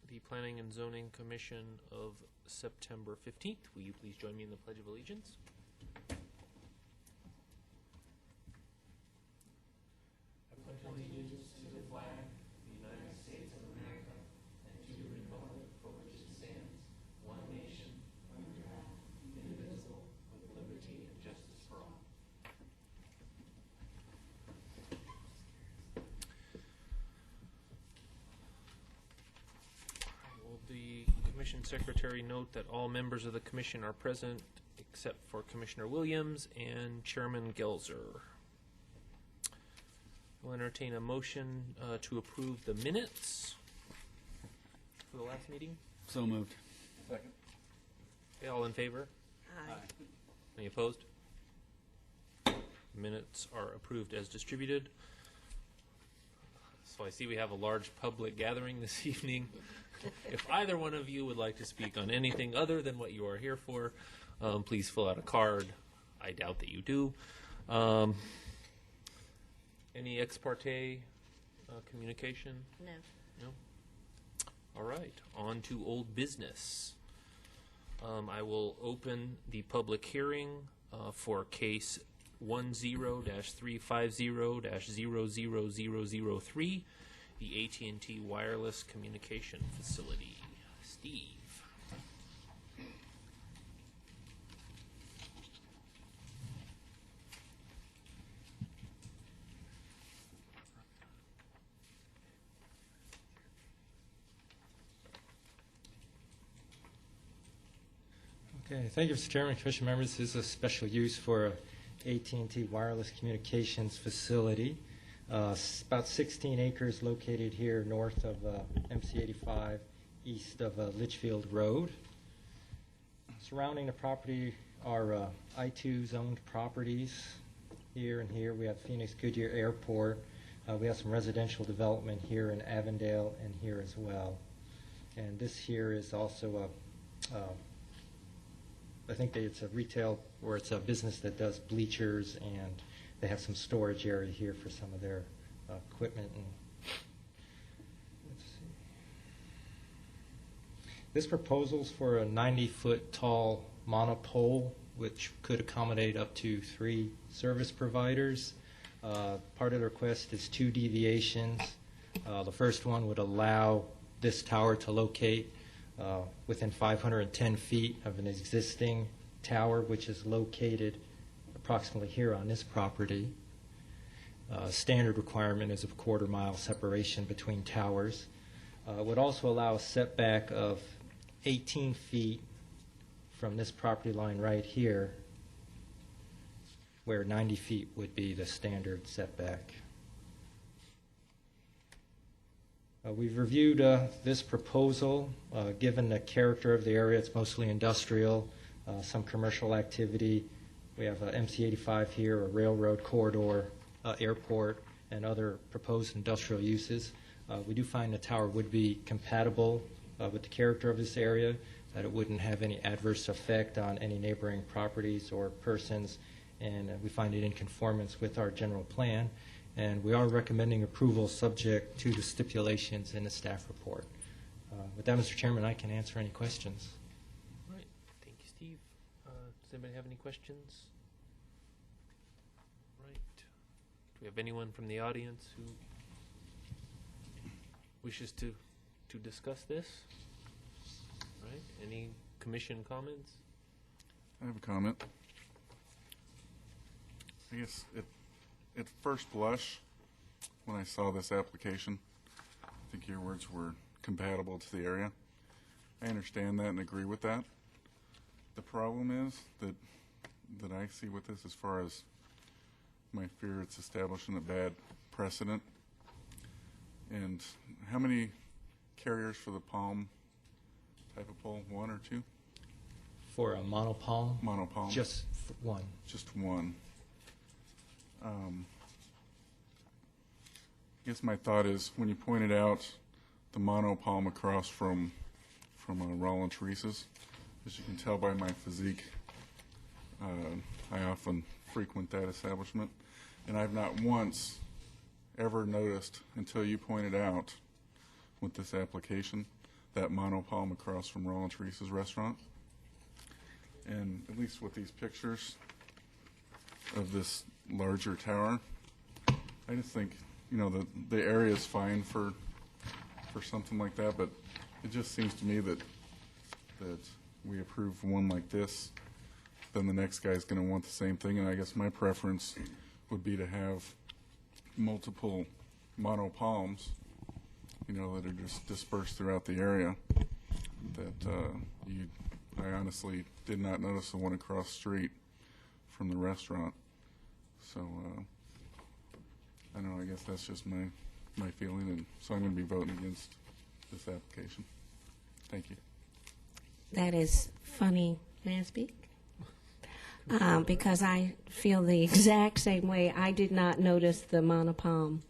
the Planning and Zoning Commission of September 15th. Will you please join me in the Pledge of Allegiance? I pledge allegiance to the flag of the United States of America and to the republic for which it stands, one nation, under God, indivisible, with liberty and justice for all. Will the Commission Secretary note that all members of the Commission are present except for Commissioner Williams and Chairman Gelzer. We'll entertain a motion to approve the minutes for the last meeting. So moved. Second. Okay, all in favor? Aye. Any opposed? Minutes are approved as distributed. So I see we have a large public gathering this evening. If either one of you would like to speak on anything other than what you are here for, please fill out a card. I doubt that you do. Any ex parte communication? No. No? All right, on to old business. I will open the public hearing for case 10-350-00003, the AT&T Wireless Communication Facility. Steve. Okay, thank you, Mr. Chairman, Commission members. This is a special use for AT&T Wireless Communications Facility. About 16 acres located here north of MC 85, east of Litchfield Road. Surrounding the property are I-2 zoned properties. Here and here we have Phoenix Goodyear Airport. We have some residential development here in Avondale and here as well. And this here is also I think that it's a retail, or it's a business that does bleachers, and they have some storage area here for some of their equipment. And let's see. This proposal's for a 90-foot tall monopole, which could accommodate up to 3 service providers. Part of the request is 2 deviations. The first one would allow this tower to locate within 510 feet of an existing tower, which is located approximately here on this property. Standard requirement is a quarter-mile separation between towers. Would also allow a setback of 18 feet from this property line right here, where 90 feet would be the standard setback. We've reviewed this proposal. Given the character of the area, it's mostly industrial, some commercial activity. We have MC85 here, a railroad corridor, airport, and other proposed industrial uses. We do find the tower would be compatible with the character of this area, that it wouldn't have any adverse effect on any neighboring properties or persons, and we find it in conformance with our general plan. And we are recommending approval subject to the stipulations in the staff report. With that, Mr. Chairman, I can answer any questions. All right, thank you, Steve. Does anybody have any questions? Right. Do we have anyone from the audience who wishes to discuss this? All right, any commission comments? I have a comment. I guess at first blush, when I saw this application, I think your words were compatible to the area. I understand that and agree with that. The problem is that I see with this, as far as my fear, it's establishing a bad precedent. And how many carriers for the Palm type of pole? 1 or 2? For a monopalm? Monopalm. Just one. Just one. I guess my thought is, when you pointed out the monopalm across from Roland Teresa's, as you can tell by my physique, I often frequent that establishment, and I've not once ever noticed, until you pointed out with this application, that monopalm across from Roland Teresa's restaurant. And at least with these pictures of this larger tower, I just think, you know, the area is fine for something like that, but it just seems to me that we approve one like this, then the next guy's going to want the same thing, and I guess my preference would be to have multiple monopalms, you know, that are just dispersed throughout the area. That I honestly did not notice the one across the street from the restaurant. So I don't know, I guess that's just my feeling, and so I'm going to be voting against this application. Thank you. That is funny. May I speak? Because I feel the exact same way. I did not notice the monopalm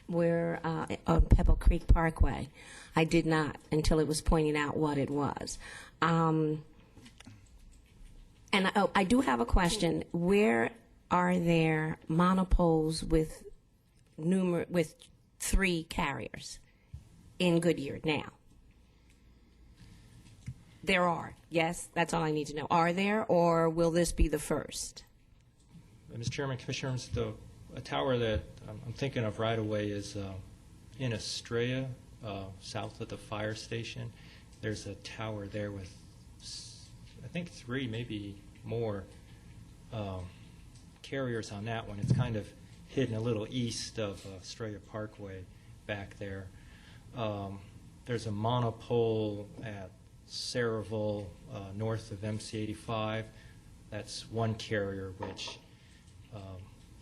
where on Pebble Creek Parkway. I did not until it was pointed out what it was. And I do have a question. Where are there monopoles with 3 carriers in Goodyear now? There are. Yes, that's all I need to know. Are there, or will this be the first? Mr. Chairman, Commissioners, a tower that I'm thinking of right away is in Estrella, south of the fire station. There's a tower there with, I think, 3, maybe more carriers on that one. It's kind of hidden a little east of Estrella Parkway back there. There's a monopole at Saraville, north of MC85. That's one carrier which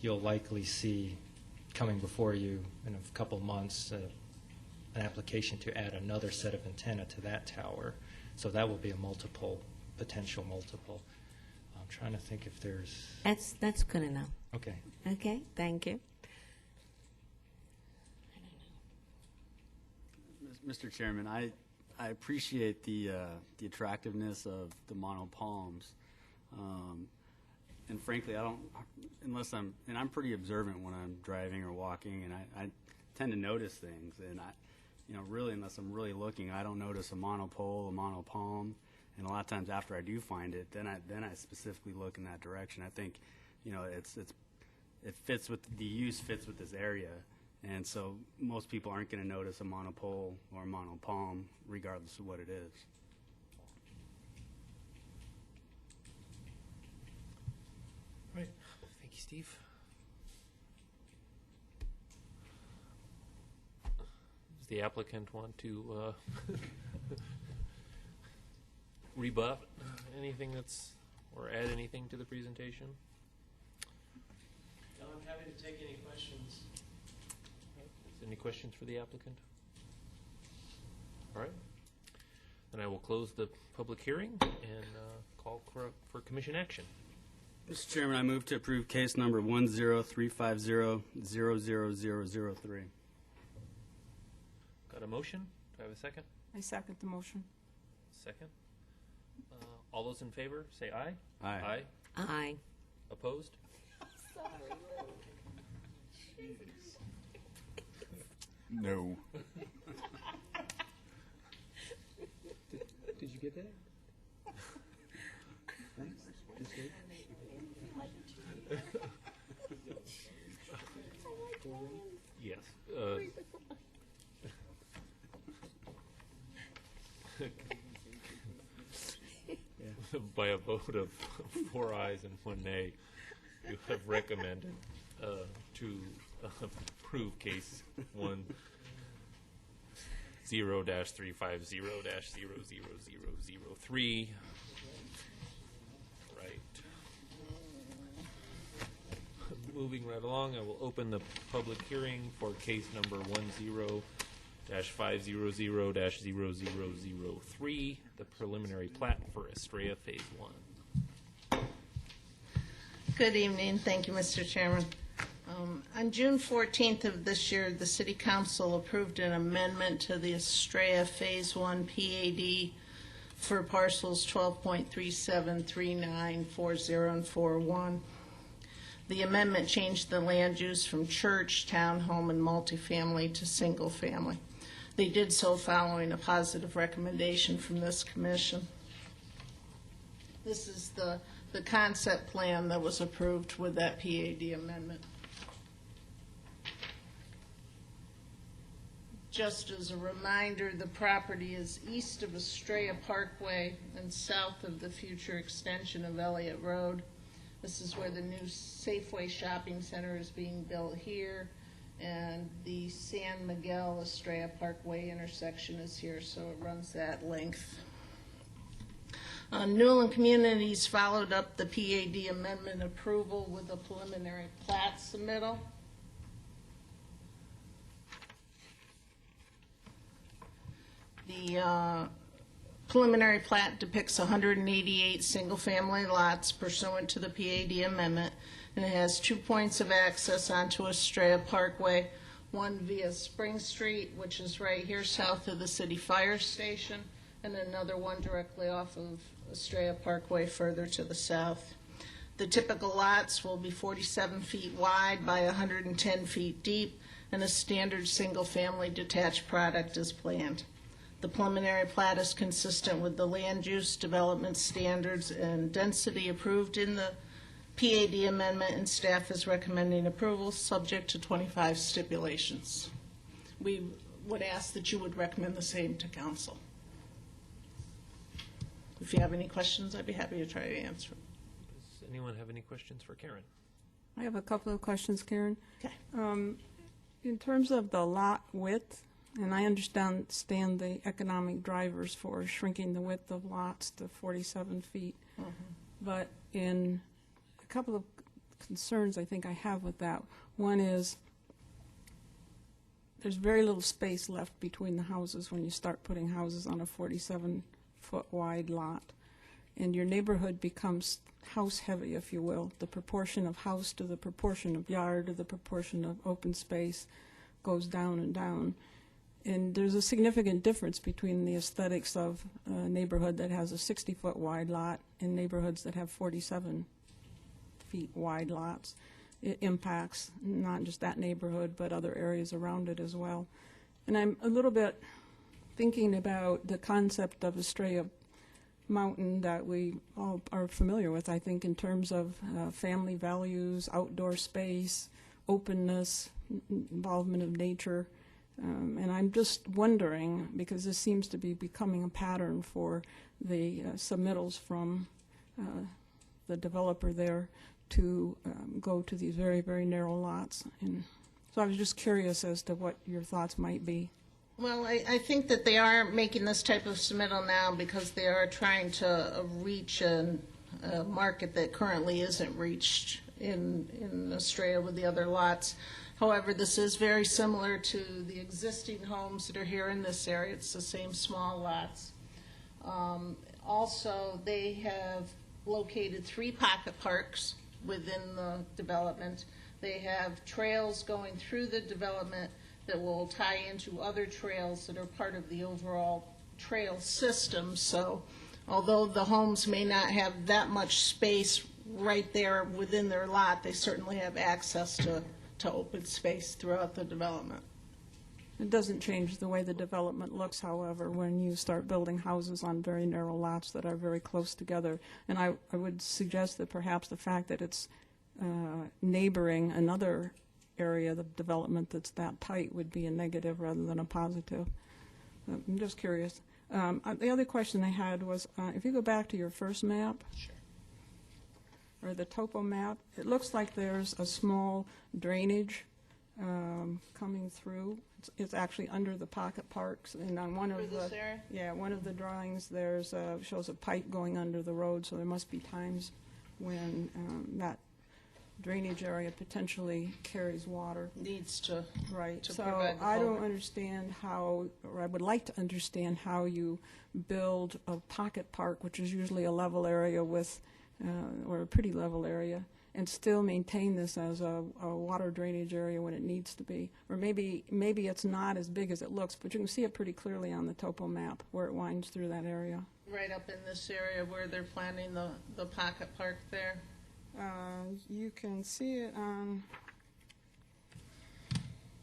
you'll likely see coming before you in a couple months, an application to add another set of antenna to that tower. So that will be a potential multiple. I'm trying to think if there's... That's good enough. Okay. Okay, thank you. Mr. Chairman, I appreciate the attractiveness of the monopalms, and frankly, I don't, I'm pretty observant when I'm driving or walking, and I tend to notice things, and really, unless I'm really looking, I don't notice a monopole, a monopalm, and a lot of times after I do find it, then I specifically look in that direction. I think, it fits with the use fits with this area. And so most people aren't going to notice a monopole or a monopalm, regardless of what it is. All right. Thank you, Steve. Does the applicant want to rebut anything or add anything to the presentation? No, I'm happy to take any questions. Any questions for the applicant? All right. Then I will close the public hearing and call for commission action. Mr. Chairman, I move to approve case number 10350-00003. Got a motion? Do I have a second? I second the motion. Second. All those in favor, say aye. Aye. Aye. Aye. Opposed? No. Did you get that? Yes. By a vote of 4 ayes and 1 nay, you have recommended to approve case 10-350-00003. Right. Moving right along, I will open the public hearing for case number 10-500-0003, the preliminary plat for Estrella Phase 1. Good evening. Thank you, Mr. Chairman. On June 14th of this year, the City Council approved an amendment to the Estrella Phase 1 PAD for parcels 12.37, 39, 40, and 41. The amendment changed the land use from church, townhome, and multifamily to single family. They did so following a positive recommendation from this commission. This is the concept plan that was approved with that PAD amendment. Just as a reminder, the property is east of Estrella Parkway and south of the future extension of Elliott Road. This is where the new Safeway shopping center is being built here, and the San Miguel Estrella Parkway intersection is here, so it runs that length. Newland Communities followed up the PAD amendment approval with a preliminary plat submittal. The preliminary plat depicts 188 single-family lots pursuant to the PAD amendment, and it has 2 points of access onto Estrella Parkway, one via Spring Street, which is right here south of the city fire station, and another one directly off of Estrella Parkway further to the south. The typical lots will be 47 feet wide by 110 feet deep, and a standard single-family detached product is planned. The preliminary plat is consistent with the land use development standards and density approved in the PAD amendment, and staff is recommending approval subject to 25 stipulations. We would ask that you would recommend the same to council. If you have any questions, I'd be happy to try to answer them. Does anyone have any questions for Karen? I have a couple of questions, Karen. Okay. In terms of the lot width, and I understand the economic drivers for shrinking the width of lots to 47 feet, but in a couple of concerns I think I have with that. One is there's very little space left between the houses when you start putting houses on a 47-foot wide lot, and your neighborhood becomes house heavy, if you will. The proportion of house to the proportion of yard to the proportion of open space goes down and down. And there's a significant difference between the aesthetics of a neighborhood that has a 60-foot wide lot and neighborhoods that have 47 feet wide lots. It impacts not just that neighborhood, but other areas around it as well. And I'm a little bit thinking about the concept of Estrella Mountain that we all are familiar with, I think, in terms of family values, outdoor space, openness, involvement of nature. And I'm just wondering, because this seems to be becoming a pattern for the submittals from the developer there to go to these very, very narrow lots. And so I was just curious as to what your thoughts might be. Well, I think that they are making this type of submittal now because they are trying to reach a market that currently isn't reached in Estrella with the other lots. However, this is very similar to the existing homes that are here in this area. It's the same small lots. Also, they have located 3 pocket parks within the development. They have trails going through the development that will tie into other trails that are part of the overall trail system. So although the homes may not have that much space right there within their lot, they certainly have access to open space throughout the development. It doesn't change the way the development looks, however, when you start building houses on very narrow lots that are very close together. And I would suggest that perhaps the fact that it's neighboring another area of development that's that tight would be a negative rather than a positive. I'm just curious. The other question I had was, if you go back to your first map, or the topo map, it looks like there's a small drainage coming through. It's actually under the pocket parks, and on one of this area? one of the drawings there's shows a pipe going under the road. So there must be times when that drainage area potentially carries water. Needs to Right. to So provide the I don't culvert. understand how, or I would like to understand how you build a pocket park, which is usually a level area with, or a pretty level area, and still maintain this as a water drainage area when it needs to be. Or maybe it's not as big as it looks, but you can see it pretty clearly on the topo map where it winds through that area. right up in this area where they're planning the pocket park there. You can see it on,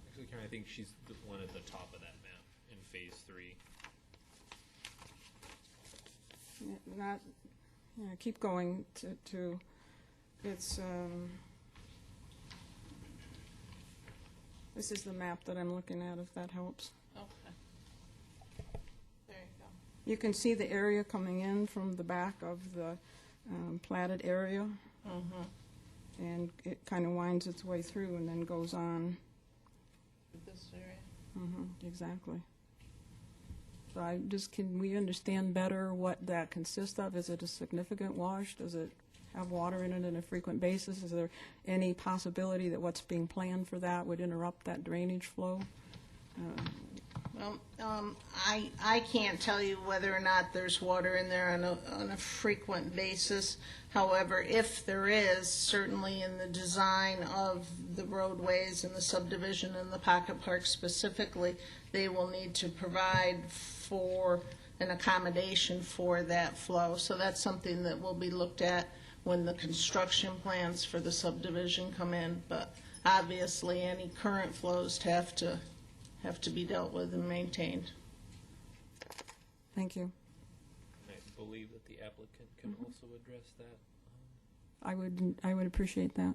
Actually, Karen, I think she's the one at the top of that map. In Phase 3. Not, yeah, keep going to it's, this is the map that I'm looking at, if that helps. Okay. There you go. You can see the area coming in from the back of the platted area, and it kind of winds its way through and then goes on. This area. Exactly. So can we understand better what that consists of? Is it a significant wash? Does it have water in it on a frequent basis? Is there any possibility that what's being planned for that would interrupt that drainage flow? Well, I can't tell you whether or not there's water in there on a frequent basis. However, if there is, certainly in the design of the roadways and the subdivision and the pocket park specifically, they will need to provide for an accommodation for that flow. So that's something that will be looked at when the construction plans for the subdivision come in. But obviously, any current flows have to be dealt with and maintained. Thank you. I believe that the applicant can also address that. I would appreciate that.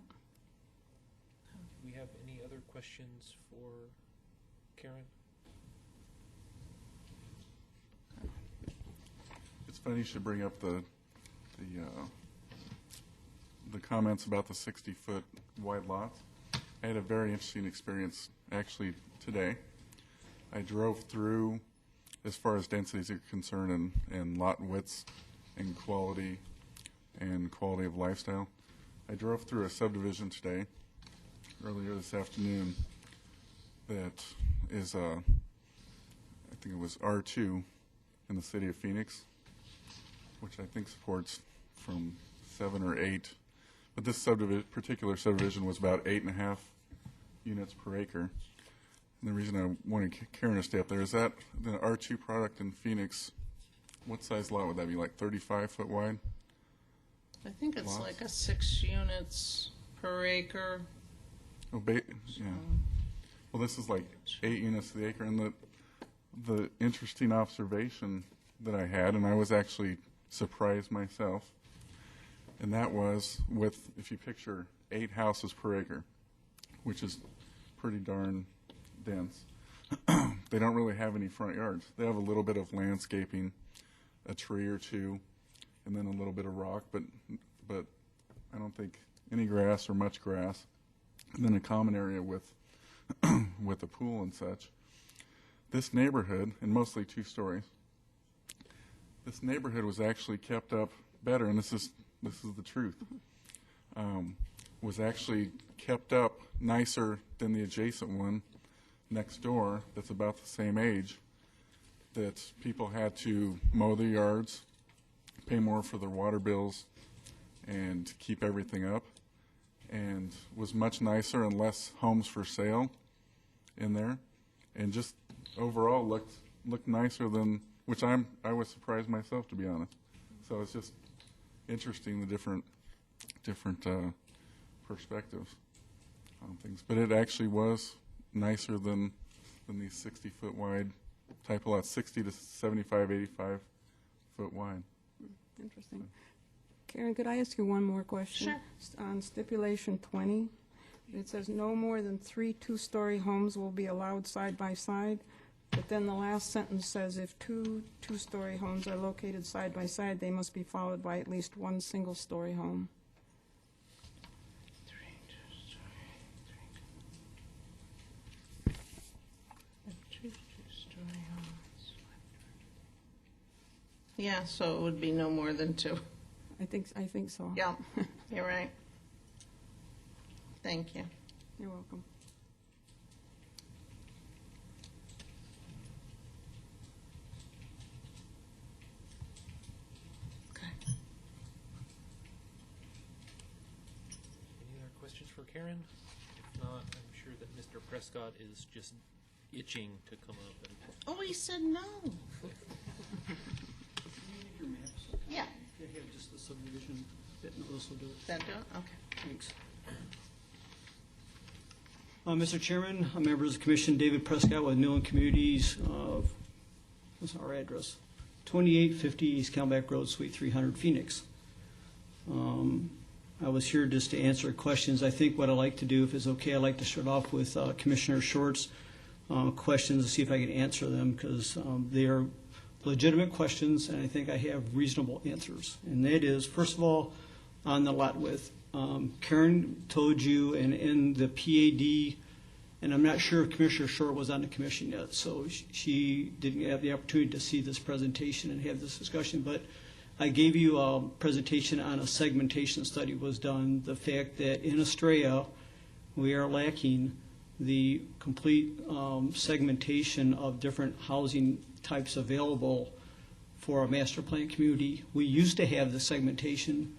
Do we have any other questions for Karen? It's funny you should bring up the comments about the 60-foot wide lots. I had a very interesting experience actually today. I drove through, as far as densities are concerned, and lot widths and quality of lifestyle. I drove through a subdivision today, earlier this afternoon, that is, I think it was R2 in the city of Phoenix, which I think supports from 7 or 8. But this particular subdivision was about 8.5 units per acre. And the reason I wanted Karen to stay up there is that the R2 product in Phoenix, what size lot would that be, like 35 foot wide? I think it's Lots? like a 6 units per acre. Oh, yeah. Well, this is like 8 units to the acre. And the interesting observation that I had, and I was actually surprised myself, and that was with, if you picture 8 houses per acre, which is pretty darn dense, they don't really have any front yards. They have a little bit of landscaping, a tree or two, and then a little bit of rock, but I don't think any grass or much grass. And then a common area with with a pool and such. This neighborhood, and mostly 2 stories, this neighborhood was actually kept up better, and this is the truth. Was actually kept up nicer than the adjacent one next door that's about the same age, that people had to mow their yards, pay more for their water bills, and keep everything up, and was much nicer and less homes for sale in there, and just overall looked nicer than, which I was surprised myself, to be honest. So it's just interesting, the different perspectives on things. But it actually was nicer than these 60-foot wide type of lots, 60 to 75, 85 foot wide. Interesting. Karen, could I ask you one more question? Sure. On stipulation 20, it says no more than 3 two-story homes will be allowed side by side. But then the last sentence says if 2 two-story homes are located side by side, they must be followed by at least 1 single-story home. Yeah, so it would be no more than 2. I think so. Yeah, you're right. Thank you. You're welcome. Okay. Any other questions for Karen? If not, I'm sure that Mr. Prescott is just itching to come up and Oh, he said no. Your maps, Yeah, they have just the subdivision bit, and this will do it. that do it? Okay. Thanks. Mr. Chairman, members of the Commission, David Prescott with Newland Communities. was our address. 2850 East Calmac Road, Suite 300, Phoenix. I was here just to answer questions. I think what I'd like to do, if it's okay, I'd like to start off with Commissioner Short's questions to see if I can answer them, because they are legitimate questions, and I think I have reasonable answers. And that is, first of all, on the lot width. Karen told you, and in the PAD, and I'm not sure if Commissioner Short was on the commission yet, so she didn't have the opportunity to see this presentation and have this discussion, but I gave you a presentation on a segmentation study was done, the fact that in Estrella, we are lacking the complete segmentation of different housing types available for a master plan community. We used to have the segmentation.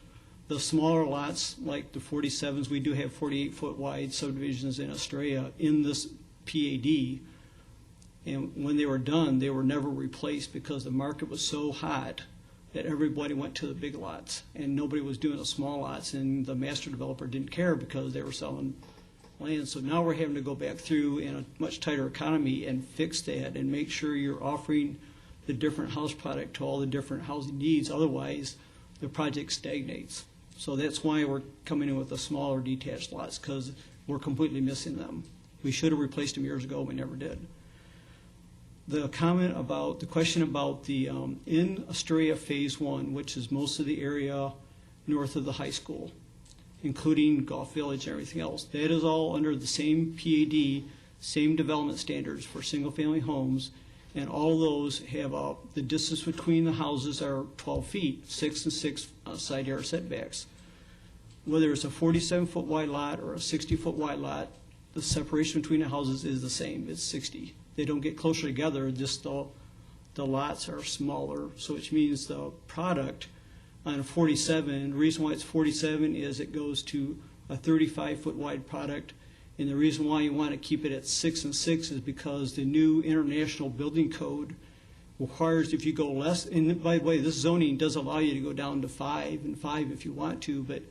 The smaller lots, like the 47s, we do have 48-foot wide subdivisions in Estrella in this PAD. And when they were done, they were never replaced because the market was so hot that everybody went to the big lots. And nobody was doing the small lots, and the master developer didn't care because they were selling land. So now we're having to go back through in a much tighter economy and fix that and make sure you're offering the different house product to all the different housing needs. Otherwise, the project stagnates. So that's why we're coming in with the smaller detached lots, because we're completely missing them. We should have replaced them years ago, we never did. The question about the, in Estrella Phase 1, which is most of the area north of the high school, including Golf Village and everything else, that is all under the same PAD, same development standards for single-family homes, and all those have the distance between the houses are 12 feet, 6 and 6 side yard setbacks. Whether it's a 47-foot wide lot or a 60-foot wide lot, the separation between the houses is the same. It's 60. They don't get closer together, just the lots are smaller, so which means the product on a 47, the reason why it's 47 is it goes to a 35-foot wide product. And the reason why you want to keep it at 6 and 6 is because the new International Building Code requires if you go less, and by the way, this zoning does allow you to go down to 5 and 5 if you want to, but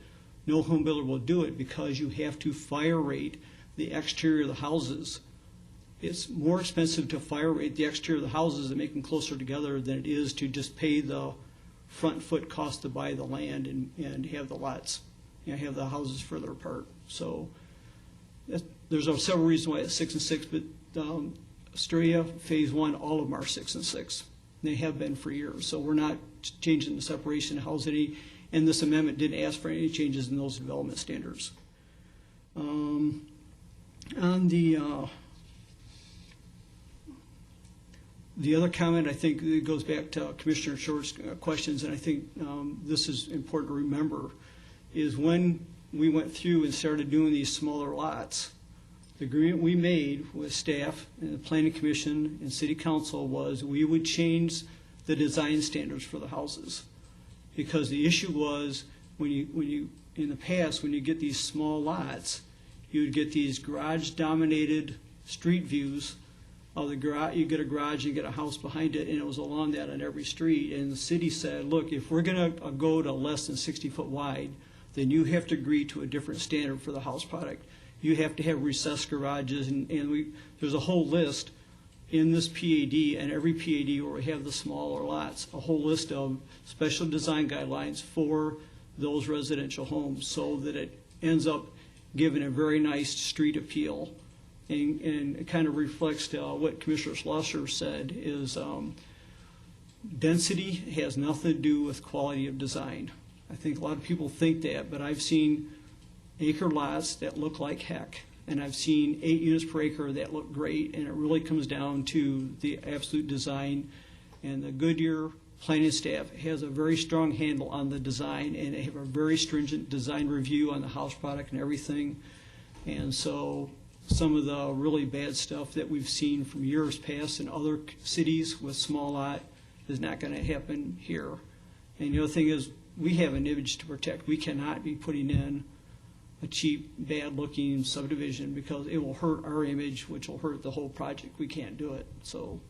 no home builder will do it because you have to fire rate the exterior of the houses. It's more expensive to fire rate the exterior of the houses and make them closer together than it is to just pay the front foot cost to buy the land and have the lots, have the houses further apart. So there's several reasons why it's 6 and 6, but Estrella Phase 1, all of them are 6 and 6. They have been for years, so we're not changing the separation of house any, and this amendment didn't ask for any changes in those development standards. On the other comment, I think it goes back to Commissioner Short's questions, and I think this is important to remember, is when we went through and started doing these smaller lots, the agreement we made with staff and the Planning Commission and City Council was we would change the design standards for the houses. Because the issue was when you in the past, when you get these small lots, you would get these garage-dominated street views of the garage. You get a garage, you get a house behind it, and it was along that on every street. And the city said, look, if we're going to go to less than 60 foot wide, then you have to agree to a different standard for the house product. You have to have recessed garages, and there's a whole list in this PAD and every PAD where we have the smaller lots, a whole list of special design guidelines for those residential homes so that it ends up giving a very nice street appeal. And it kind of reflects what Commissioner Schlosser said is density has nothing to do with quality of design. I think a lot of people think that, but I've seen acre lots that look like heck, and I've seen 8 units per acre that look great, and it really comes down to the absolute design. And the Goodyear planning staff has a very strong handle on the design, and they have a very stringent design review on the house product and everything. And so some of the really bad stuff that we've seen from years past in other cities with small lot is not going to happen here. And the other thing is we have an image to protect. We cannot be putting in a cheap, bad-looking subdivision because it will hurt our image, which will hurt the whole project. We can't do it. So,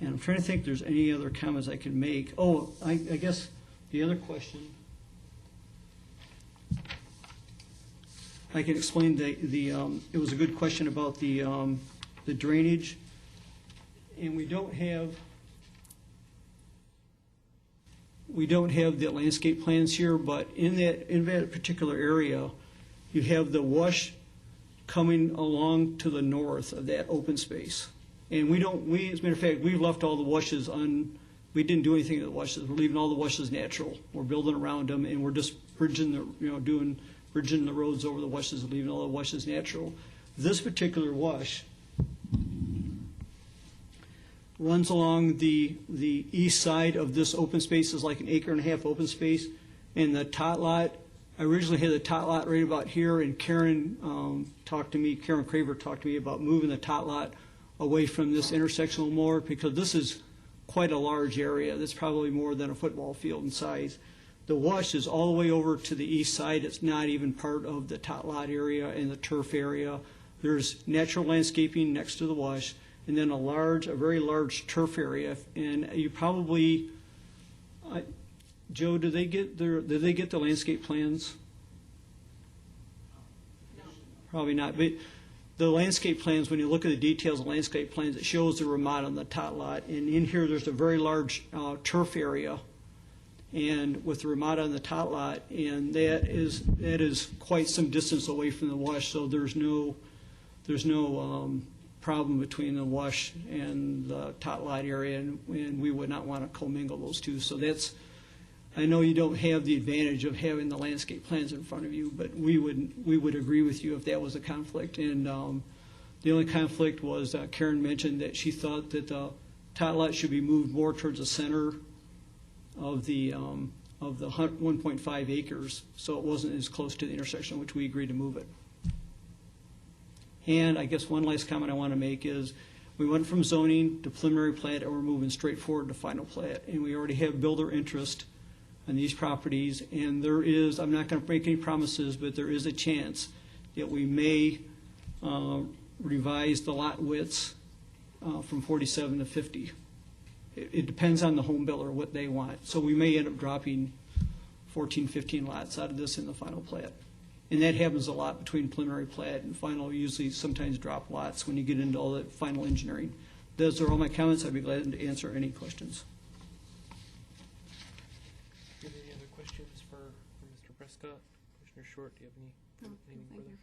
and I'm trying to think if there's any other comments I can make. Oh, I guess the other question, I can explain it was a good question about the drainage, and we don't have we don't have the landscape plans here, but in that particular area, you have the wash coming along to the north of that open space. And we, as a matter of fact, we've left all the washes we didn't do anything to the washes. We're leaving all the washes natural. We're building around them, and we're just bridging the roads over the washes and leaving all the washes natural. This particular wash runs along the east side of this open space. Is like an 1.5 acre open space. And the tot lot, I originally had the tot lot right about here, and Karen Craver talked to me about moving the tot lot away from this intersection a little more, because this is quite a large area. That's probably more than a football field in size. The wash is all the way over to the east side. It's not even part of the tot lot area and the turf area. There's natural landscaping next to the wash, and then a very large turf area. And you probably, Joe, did they get the landscape plans? No. Probably not. But the landscape plans, when you look at the details of landscape plans, it shows the Ramada on the tot lot. And in here, there's a very large turf area, and with the Ramada on the tot lot, and that is quite some distance away from the wash. So there's no problem between the wash and the tot lot area, and we would not want to commingle those two. So I know you don't have the advantage of having the landscape plans in front of you, but we would agree with you if that was a conflict. And the only conflict was Karen mentioned that she thought that the tot lot should be moved more towards the center of the 1.5 acres, so it wasn't as close to the intersection, which we agreed to move it. And I guess one last comment I want to make is we went from zoning to preliminary plat, and we're moving straight forward to final plat. And we already have builder interest on these properties, and there is, I'm not going to make any promises, but there is a chance that we may revise the lot widths from 47 to 50. It depends on the home builder, what they want. So we may end up dropping 14, 15 lots out of this in the final plat. And that happens a lot between preliminary plat and final. We usually sometimes drop lots when you get into all the final engineering. Those are all my comments. I'd be glad to answer any questions. Do you have any other questions for Mr. Prescott? Commissioner Short, do you have anything further?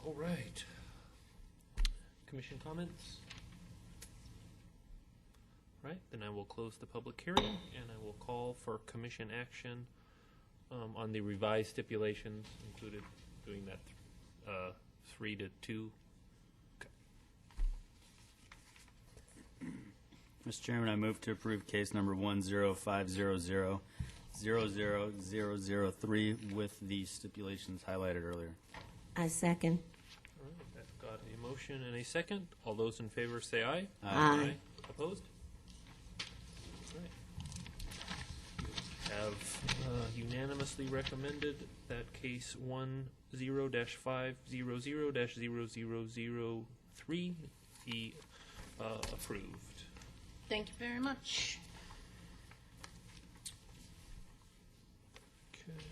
All right. Commission comments? Right, then I will close the public hearing, and I will call for commission action on the revised stipulations, included doing that 3 to 2. Mr. Chairman, I move to approve case number 10500-00003 with the stipulations highlighted earlier. I second. All right, I've got a motion and a second. All those in favor say aye. Aye. Opposed? All right. Have unanimously recommended that case 10-500-0003 be approved. Thank you very much. Okay,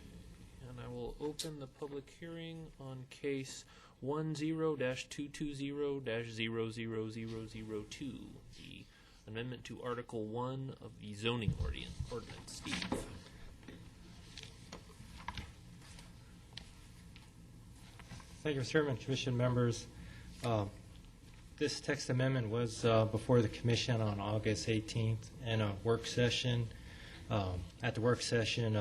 and I will open the public hearing on case 10-220-00002, the amendment to Article 1 of the zoning ordinance. Steve. Thank you, Mr. Chairman, Commission members. This text amendment was before the Commission on August 18th in a work session. At the work session,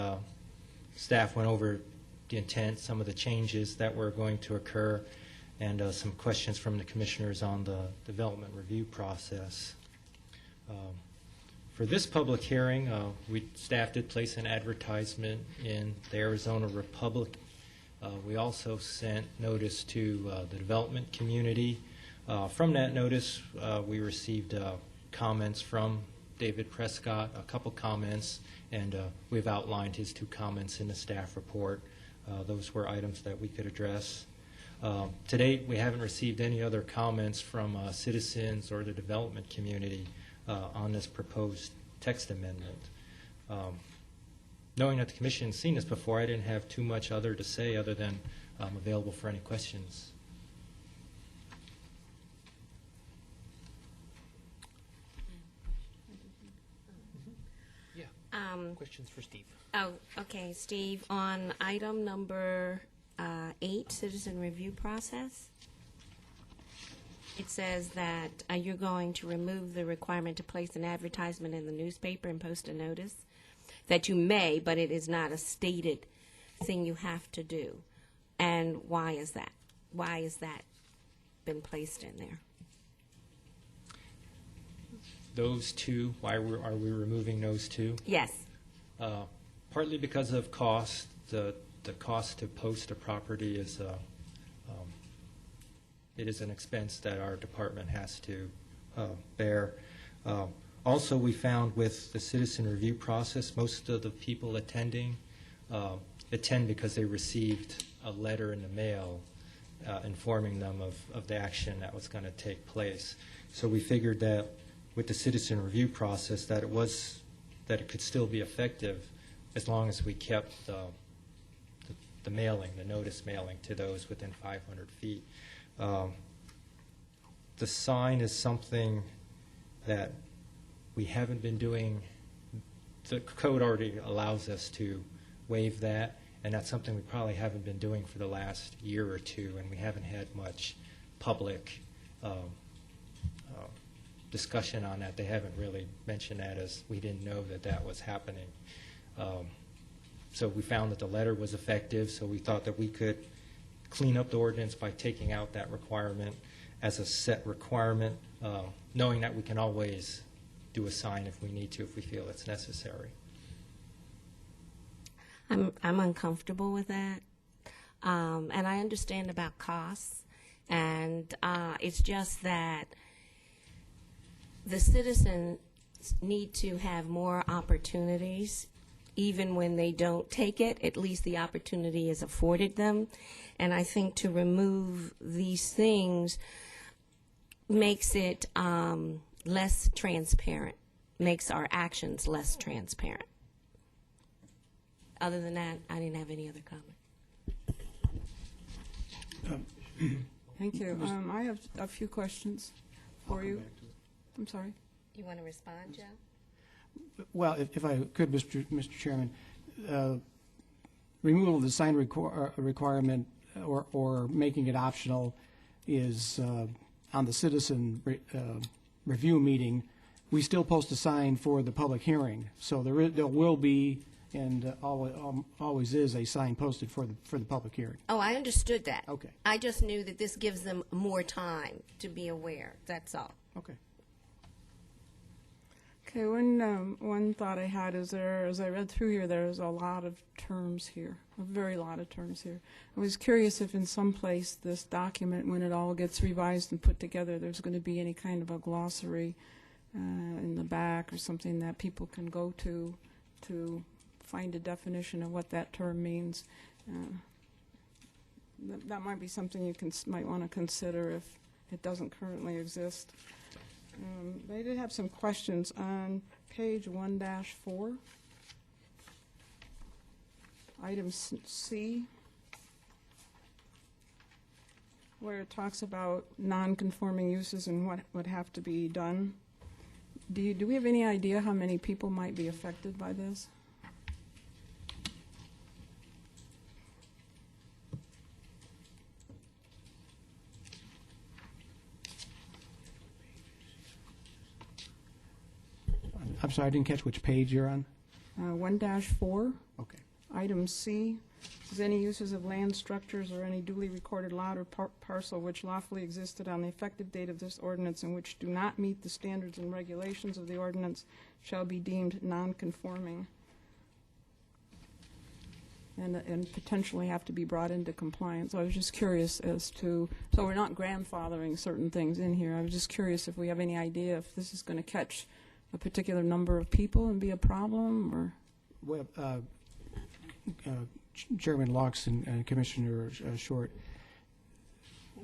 staff went over the intent, some of the changes that were going to occur, and some questions from the commissioners on the development review process. For this public hearing, staff did place an advertisement in the Arizona Republic. We also sent notice to the development community. From that notice, we received comments from David Prescott, a couple comments, and we've outlined his 2 comments in the staff report. Those were items that we could address. To date, we haven't received any other comments from citizens or the development community on this proposed text amendment. Knowing that the Commission has seen this before, I didn't have too much other to say other than I'm available for any questions. Questions for Steve? Oh, okay, Steve, on item number 8, citizen review process, it says that you're going to remove the requirement to place an advertisement in the newspaper and post a notice, that you may, but it is not a stated thing you have to do. And why is that? Why has that been placed in there? Those two, are we removing those two? Yes. Partly because of cost. The cost to post a property is it is an expense that our department has to bear. Also, we found with the citizen review process, most of the people attending attend because they received a letter in the mail informing them of the action that was going to take place. So we figured that with the citizen review process that it could still be effective as long as we kept the mailing, the notice mailing to those within 500 feet. The sign is something that we haven't been doing. The code already allows us to waive that, and that's something we probably haven't been doing for the last year or two, and we haven't had much public discussion on that. They haven't really mentioned that, as we didn't know that that was happening. So we found that the letter was effective, so we thought that we could clean up the ordinance by taking out that requirement as a set requirement, knowing that we can always do a sign if we need to, if we feel it's necessary. I'm uncomfortable with that, and I understand about costs, and it's just that the citizens need to have more opportunities. Even when they don't take it, at least the opportunity is afforded them. And I think to remove these things makes it less transparent, makes our actions less transparent. Other than that, I didn't have any other comment. Thank you. I have a few questions for you. I'm sorry. You want to respond, Joe? Well, if I could, Mr. Chairman, removal of the sign requirement or making it optional is on the citizen review meeting. We still post a sign for the public hearing, so there will be and always is a sign posted for the public hearing. Oh, I understood that. Okay. I just knew that this gives them more time to be aware. That's all. Okay. Okay, one thought I had is as I read through here, there's a lot of terms here, a very lot of terms here. I was curious if in some place this document, when it all gets revised and put together, there's going to be any kind of a glossary in the back or something that people can go to find a definition of what that term means. That might be something you might want to consider if it doesn't currently exist. They did have some questions on page 1-4, item C, where it talks about non-conforming uses and what would have to be done. Do we have any idea how many people might be affected by this? I'm sorry, I didn't catch which page you're on. 1-4. Okay. Item C is any uses of land structures or any duly recorded lot or parcel which lawfully existed on the effective date of this ordinance and which do not meet the standards and regulations of the ordinance shall be deemed non-conforming and potentially have to be brought into compliance. So I was just curious as to, so we're not grandfathering certain things in here. I was just curious if we have any idea if this is going to catch a particular number of people and be a problem, or? Well, Chairman Laux and Commissioner Short,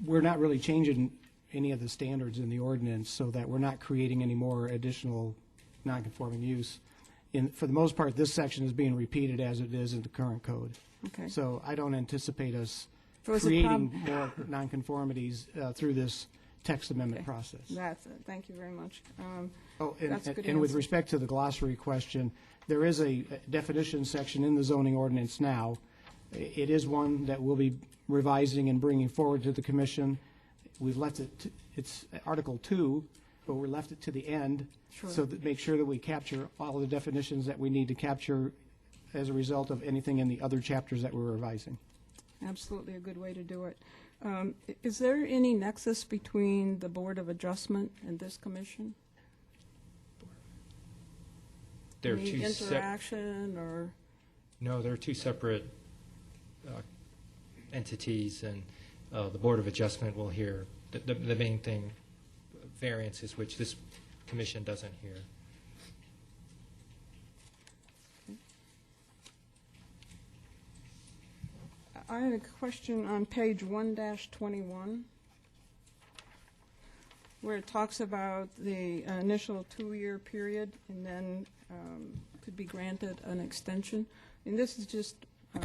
we're not really changing any of the standards in the ordinance so that we're not creating any more additional non-conforming use. For the most part, this section is being repeated as it is in the current code. Okay. So I don't anticipate us If it was a creating more nonconformities through this text amendment Okay. process. That's it. Thank you very much. Oh, That's a good and with answer. respect to the glossary question, there is a definition section in the zoning ordinance now. It is one that we'll be revising and bringing forward to the commission. We've left it, it's Article 2, but we left it to the end. Sure. So that make sure that we capture all the definitions that we need to capture as a result of anything in the other chapters that we're revising. Absolutely a good way to do it. Is there any nexus between the Board of Adjustment and this commission? There are Any two sep- interaction or? No, there are two separate entities, and the Board of Adjustment will hear the main thing, variances, which this commission doesn't hear. I had a question on page 1-21, where it talks about the initial 2-year period and then could be granted an extension. And this is just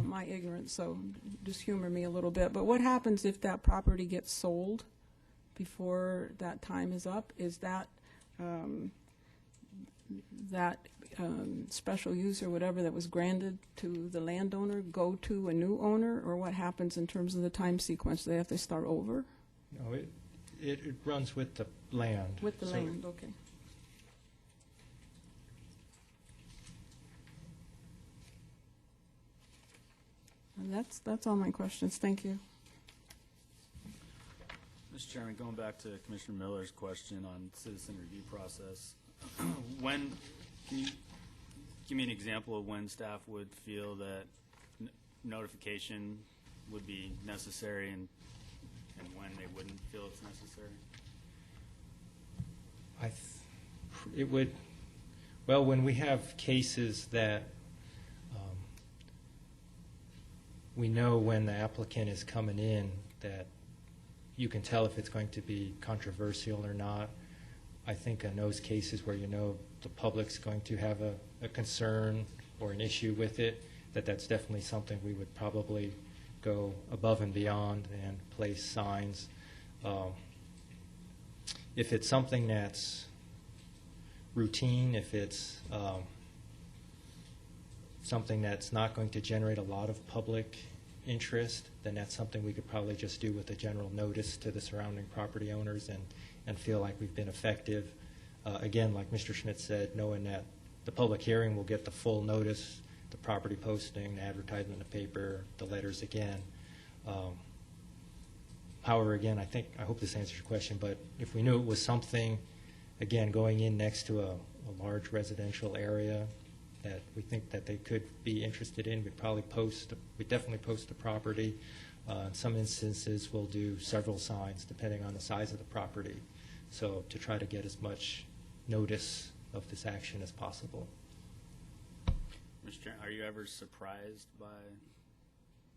my ignorance, so just humor me a little bit. But what happens if that property gets sold before that time is up? Is that special use or whatever that was granted to the landowner go to a new owner, or what happens in terms of the time sequence? Do they have to start over No, it runs with the land. with the So land? Okay. And that's all my questions. Thank you. Mr. Chairman, going back to Commissioner Miller's question on citizen review process, when, can you give me an example of when staff would feel that notification would be necessary and when they wouldn't feel it's necessary? It would, well, when we have cases that we know when the applicant is coming in, that you can tell if it's going to be controversial or not. I think in those cases where you know the public's going to have a concern or an issue with it, that's definitely something we would probably go above and beyond and place signs. If it's something that's routine, if it's something that's not going to generate a lot of public interest, then that's something we could probably just do with a general notice to the surrounding property owners and feel like we've been effective. Again, like Mr. Schmidt said, knowing that the public hearing will get the full notice, the property posting, the advertisement in the paper, the letters again. However, again, I hope this answers your question, but if we knew it was something, again, going in next to a large residential area that we think that they could be interested in, we'd definitely post the property. In some instances, we'll do several signs depending on the size of the property, so to try to get as much notice of this action as possible. Mr. Chairman, are you ever surprised by,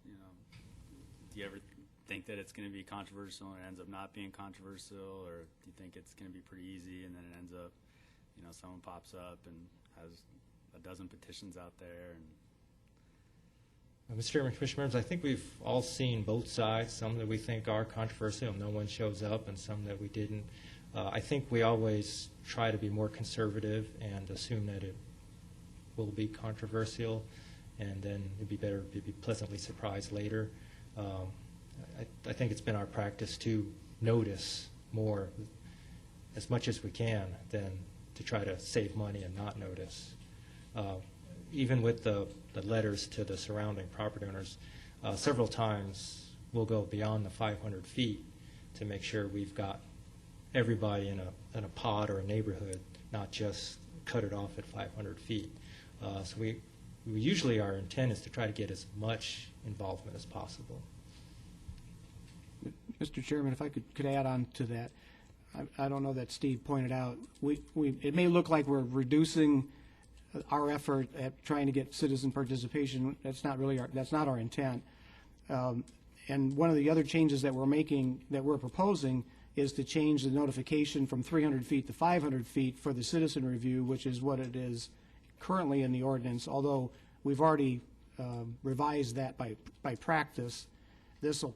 do you ever think that it's going to be controversial and it ends up not being controversial, or do you think it's going to be pretty easy and then it ends up, someone pops up and has a dozen petitions out there? Mr. Chairman, Commissioner members, I think we've all seen both sides, some that we think are controversial, no one shows up, and some that we didn't. I think we always try to be more conservative and assume that it will be controversial, and then it'd be better to be pleasantly surprised later. I think it's been our practice to notice more, as much as we can, than to try to save money and not notice. Even with the letters to the surrounding property owners, several times we'll go beyond the 500 feet to make sure we've got everybody in a pod or a neighborhood, not just cut it off at 500 feet. So we usually, our intent is to try to get as much involvement as possible. Mr. Chairman, if I could add on to that, I don't know that Steve pointed out, it may look like we're reducing our effort at trying to get citizen participation. That's not really that's not our intent. And one of the other changes that we're proposing is to change the notification from 300 feet to 500 feet for the citizen review, which is what it is currently in the ordinance, although we've already revised that by practice. This will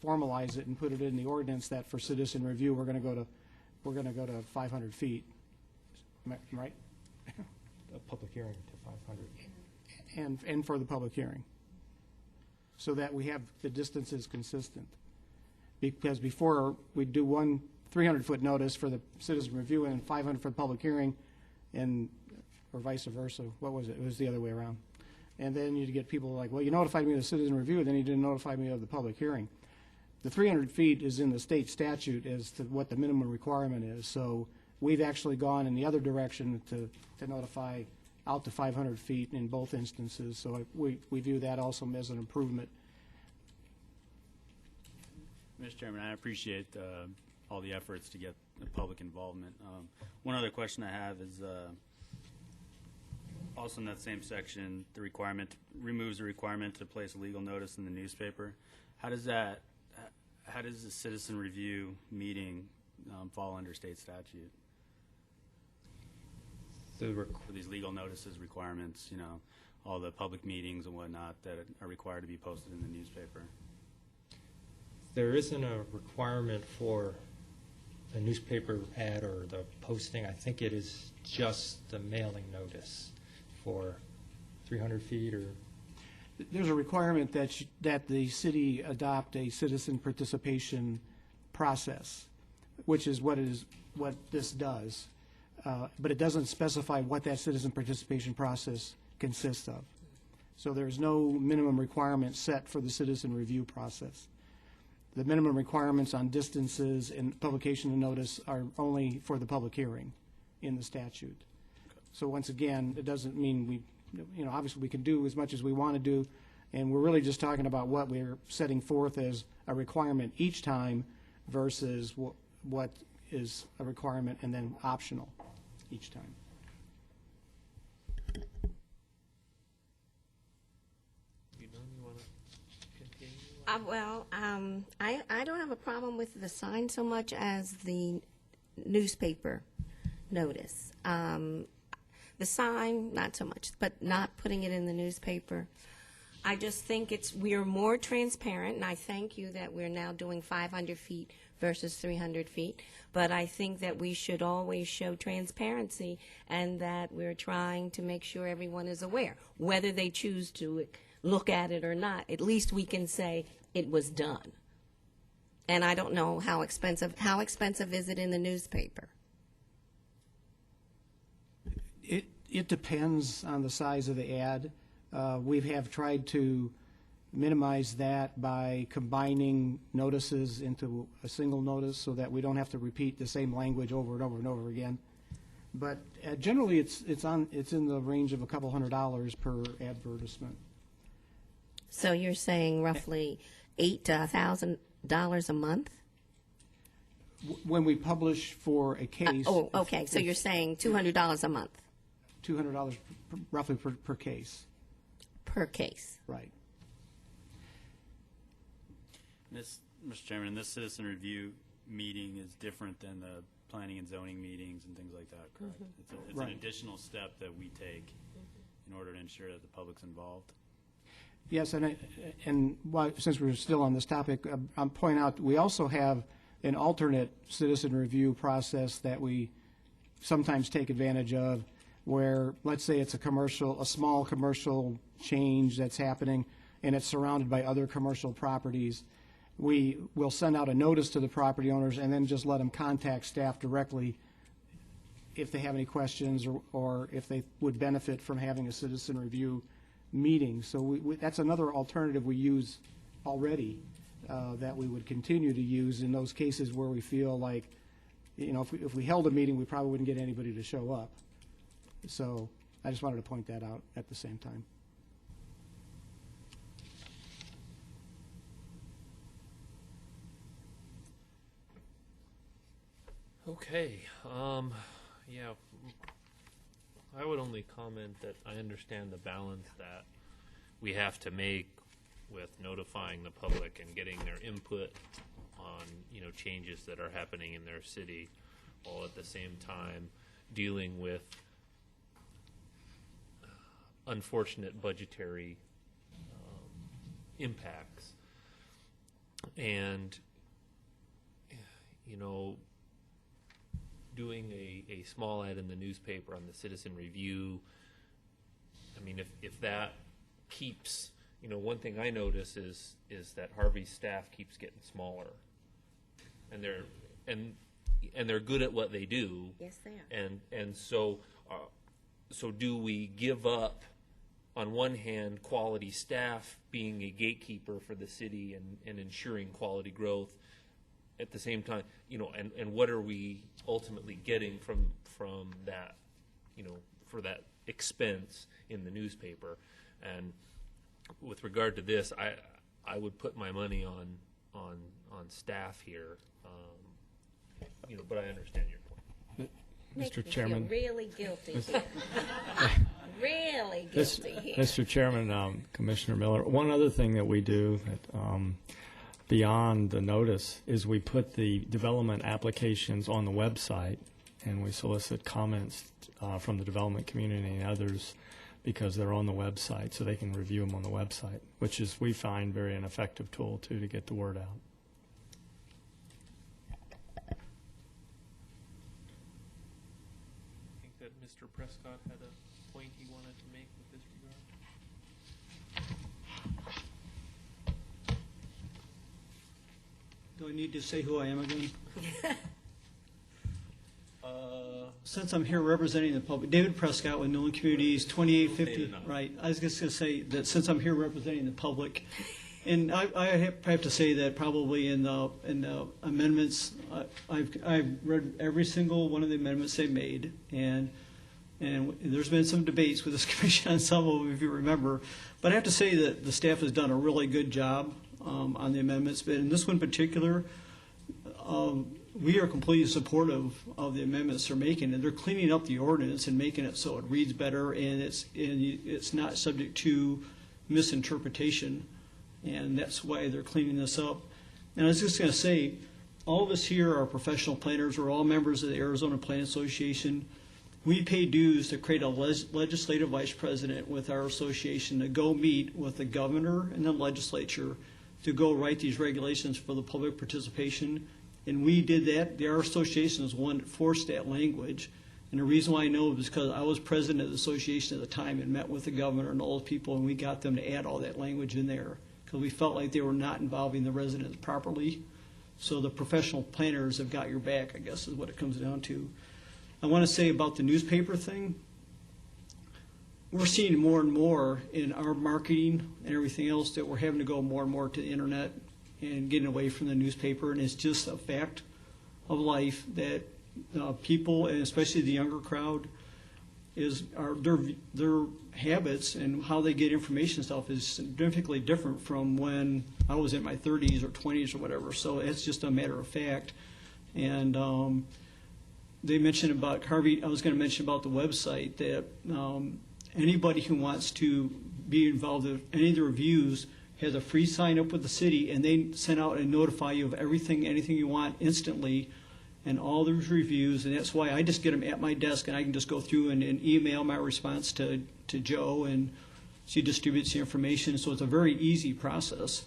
formalize it and put it in the ordinance that for citizen review, we're going to go to 500 feet. Am I right? A public hearing to 500. And for the public hearing, so that we have the distances consistent. Because before, we'd do one 300-foot notice for the citizen review and 500 for the public hearing, or vice versa. What was it? It was the other way around. And then you'd get people like, well, you notified me of the citizen review, then you didn't notify me of the public hearing. The 300 feet is in the state statute as to what the minimum requirement is. So we've actually gone in the other direction to notify out to 500 feet in both instances. So we view that also as an improvement. Mr. Chairman, I appreciate all the efforts to get the public involvement. One other question I have is also in that same section, the requirement removes the requirement to place a legal notice in the newspaper. How does the citizen review meeting fall under state statute? For these legal notices requirements, all the public meetings and whatnot that are required to be posted in the newspaper. There isn't a requirement for a newspaper ad or the posting. I think it is just the mailing notice for 300 feet or... There's a requirement that the city adopt a citizen participation process, which is what this does. But it doesn't specify what that citizen participation process consists of. So there's no minimum requirement set for the citizen review process. The minimum requirements on distances and publication of notice are only for the public hearing in the statute. So once again, it doesn't mean obviously we can do as much as we want to do, and we're really just talking about what we're setting forth as a requirement each time versus what is a requirement and then optional each time. You want to continue? I don't have a problem with the sign so much as the newspaper notice. The sign, not so much, but not putting it in the newspaper. I just think we are more transparent, and I thank you that we're now doing 500 feet versus 300 feet. But I think that we should always show transparency and that we're trying to make sure everyone is aware. Whether they choose to look at it or not, at least we can say it was done. And I don't know how expensive is it in the newspaper? It depends on the size of the ad. We have tried to minimize that by combining notices into a single notice so that we don't have to repeat the same language over and over and over again. But generally, it's in the range of a couple $100 per advertisement. So you're saying roughly $8,000 to $1,000 a month? When we publish for a case. Okay. So you're saying $200 a month? $200 roughly per case. Per case. Right. Mr. Chairman, this citizen review meeting is different than the planning and zoning meetings and things like that, correct? It's Right. an additional step that we take in order to ensure that the public's involved. Yes, since we're still on this topic, I'll point out we also have an alternate citizen review process that we sometimes take advantage of, where let's say it's a small commercial change that's happening, and it's surrounded by other commercial properties. We will send out a notice to the property owners and then just let them contact staff directly if they have any questions or if they would benefit from having a citizen review meeting. So that's another alternative we use already that we would continue to use in those cases where we feel like, if we held a meeting, we probably wouldn't get anybody to show up. So I just wanted to point that out at the same time. Okay, yeah, I would only comment that I understand the balance that we have to make with notifying the public and getting their input on, changes that are happening in their city, while at the same time dealing with unfortunate budgetary impacts. And, you know, doing a small ad in the newspaper on the Citizen Review, I mean, if that keeps, you know, one thing I notice is that Harvey's staff keeps getting smaller, and they're good at what they do. Yes, they are. And so do we give up, on one hand, quality staff being a gatekeeper for the city and ensuring quality growth, at the same time, you know, and what are we ultimately getting from that, you know, for that expense in the newspaper? And with regard to this, I would put my money on staff here, you know, but I understand your point. Makes Mr. me Chairman. feel really guilty here. Really guilty here. Mr. Chairman, Commissioner Miller, one other thing that we do that, beyond the notice is we put the development applications on the website, and we solicit comments from the development community and others because they're on the website, so they can review them on the website, which is, we find, very an effective tool, too, to get the word out. I think that Mr. Prescott had a point he wanted to make with this regard. Do I need to say who I am again? Since I'm here representing the public, David Prescott with Newland Communities, 2850, right. I was just going to say that since I'm here representing the public, and I have to say that probably in the amendments, I've read every single one of the amendments they made, and there's been some debates with this commission on some of them, if you remember. But I have to say that the staff has done a really good job on the amendments. But in this one in particular, we are completely supportive of the amendments they're making, and they're cleaning up the ordinance and making it so it reads better, and it's not subject to misinterpretation, and that's why they're cleaning this up. And I was just going to say, all of us here are professional planners. We're all members of the Arizona Planning Association. We pay dues to create a legislative vice president with our association to go meet with the governor and the legislature to go write these regulations for the public participation. And we did that. Our association is one that forced that language. And the reason why I know is because I was president of the association at the time and met with the governor and all those people, and we got them to add all that language in there because we felt like they were not involving the residents properly. So the professional planners have got your back, I guess, is what it comes down to. I want to say about the newspaper thing. We're seeing more and more in our marketing and everything else that we're having to go more and more to the internet and getting away from the newspaper. And it's just a fact of life that people, and especially the younger crowd, their habits and how they get information and stuff is significantly different from when I was in my 30s or 20s or whatever. So it's just a matter of fact. And they mentioned about Harvey. I was going to mention about the website that anybody who wants to be involved in any of the reviews has a free sign up with the city, and they send out and notify you of anything you want instantly, and all those reviews. And that's why I just get them at my desk, and I can just go through and email my response to Joe, and she distributes the information. So it's a very easy process.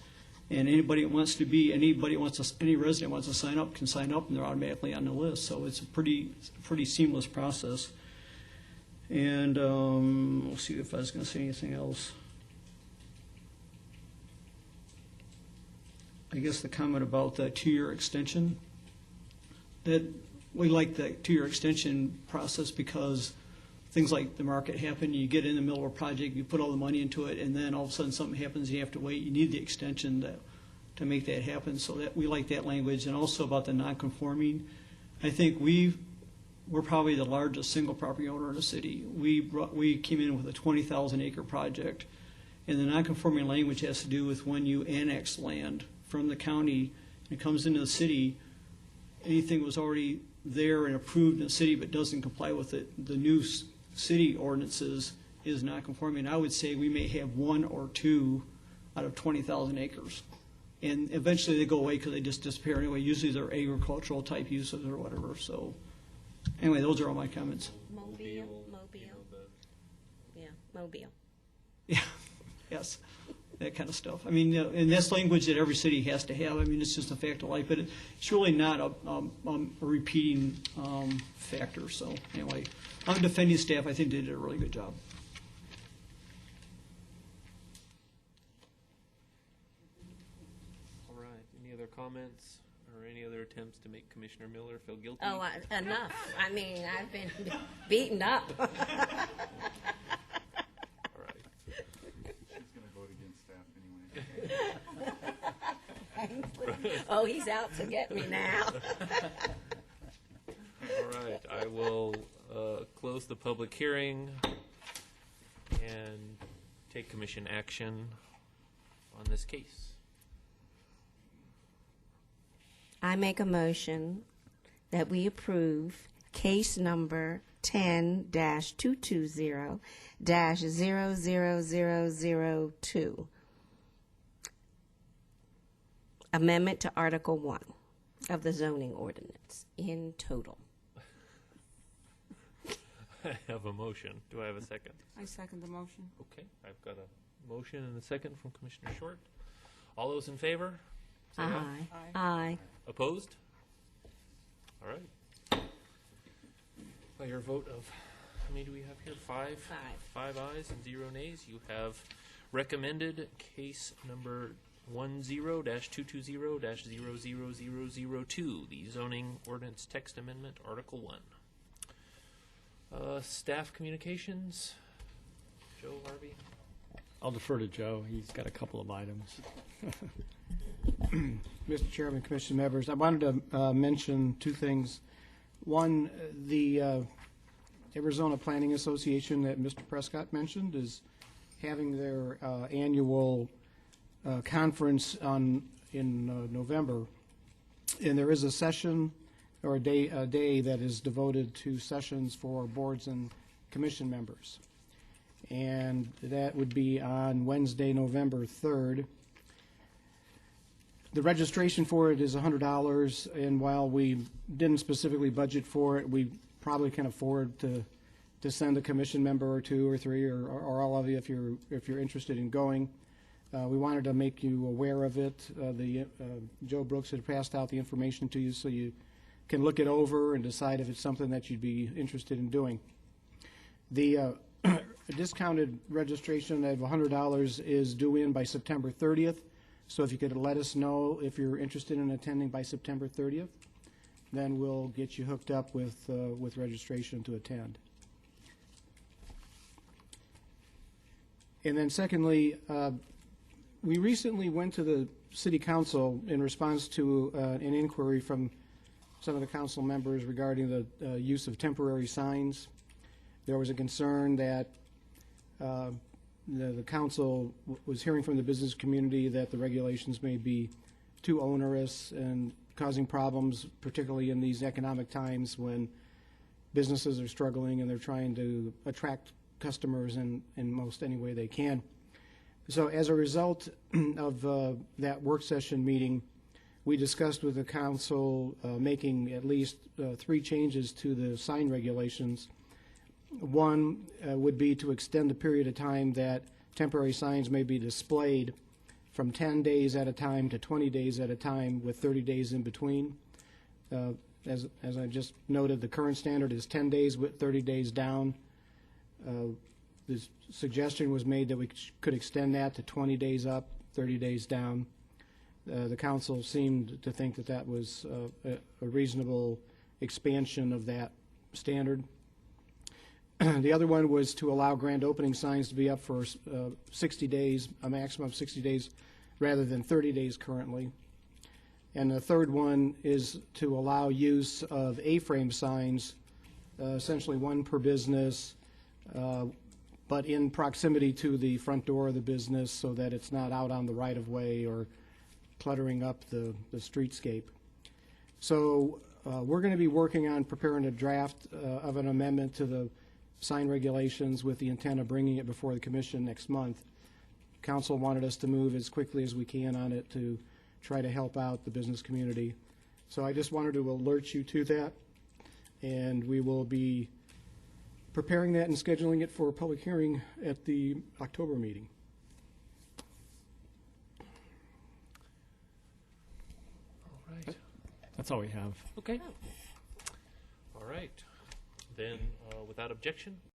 And any resident wants to sign up can sign up, and they're automatically on the list. So it's a pretty seamless process. And we'll see if I was going to say anything else. I guess the comment about the 2-year extension, that we like the 2-year extension process because things like the market happen, you get in the middle of a project, you put all the money into it, and then all of a sudden something happens, you have to wait. You need the extension to make that happen. So that we like that language. And also about the non-conforming, I think we're probably the largest single property owner in the city. We came in with a 20,000 acre project, and the non-conforming language has to do with when you annex land from the county and it comes into the city. Anything was already there and approved in the city but doesn't comply with it, the new city ordinances is not conforming. I would say we may have 1 or 2 out of 20,000 acres. And eventually they go away because they just disappear anyway. Usually they're agricultural type uses or whatever. So anyway, those are all my comments. Mobile. Yeah, Mobile. Yeah, yes. that kind of stuff. I mean, and that's language that every city has to have. I mean, it's just a fact of life, but it's really not a repeating factor. So anyway, I'm defending staff. I think they did a really good job. All right. Any other comments or any other attempts to make Commissioner Miller feel guilty? Oh, enough. I mean, I've been beaten up. All right. She's going to vote against staff anyway. Oh, he's out to get me now. All right. I will close the public hearing and take commission action on this case. I make a motion that we approve case number 10-220-00002. Amendment to Article 1 of the zoning ordinance in total. I have a motion. Do I have a second? I second the motion. Okay. I've got a motion and a second from Commissioner Short. All those in favor? Say Aye. Aye. Aye. Opposed? All right. By your vote of, how many do we have here? Five? Five. 5 ayes and 0 nays. You have recommended case number 10-220-00002, the zoning ordinance text amendment, Article 1. Staff communications? Joe, Harvey? I'll defer to Joe. He's got a couple of items. Mr. Chairman, Commission members, I wanted to mention two things. One, the Arizona Planning Association that Mr. Prescott mentioned is having their annual conference in November, and there is a session or a day that is devoted to sessions for boards and commission members, and that would be on Wednesday, November 3rd. The registration for it is $100, and while we didn't specifically budget for it, we probably can afford to send a commission member or two or three or all of you if you're interested in going. We wanted to make you aware of it. Joe Brooks had passed out the information to you so you can look it over and decide if it's something that you'd be interested in doing. The discounted registration of $100 is due in by September 30th. So if you could let us know if you're interested in attending by September 30th, then we'll get you hooked up with registration to attend. And then secondly, we recently went to the City Council in response to an inquiry from some of the council members regarding the use of temporary signs. There was a concern that the council was hearing from the business community that the regulations may be too onerous and causing problems, particularly in these economic times when businesses are struggling and they're trying to attract customers in most any way they can. So as a result of that work session meeting, we discussed with the council making at least 3 changes to the sign regulations. One would be to extend the period of time that temporary signs may be displayed from 10 days at a time to 20 days at a time with 30 days in between. As I just noted, the current standard is 10 days with 30 days down. The suggestion was made that we could extend that to 20 days up, 30 days down. The council seemed to think that that was a reasonable expansion of that standard. The other one was to allow grand opening signs to be up for 60 days, a maximum of 60 days, rather than 30 days currently. And the third one is to allow use of A-frame signs, essentially one per business, but in proximity to the front door of the business so that it's not out on the right-of-way or cluttering up the streetscape. So we're going to be working on preparing a draft of an amendment to the sign regulations with the intent of bringing it before the commission next month. Council wanted us to move as quickly as we can on it to try to help out the business community. So I just wanted to alert you to that, and we will be preparing that and scheduling it for a public hearing at the October meeting. That's all we have. Okay. All right. Then, without objection,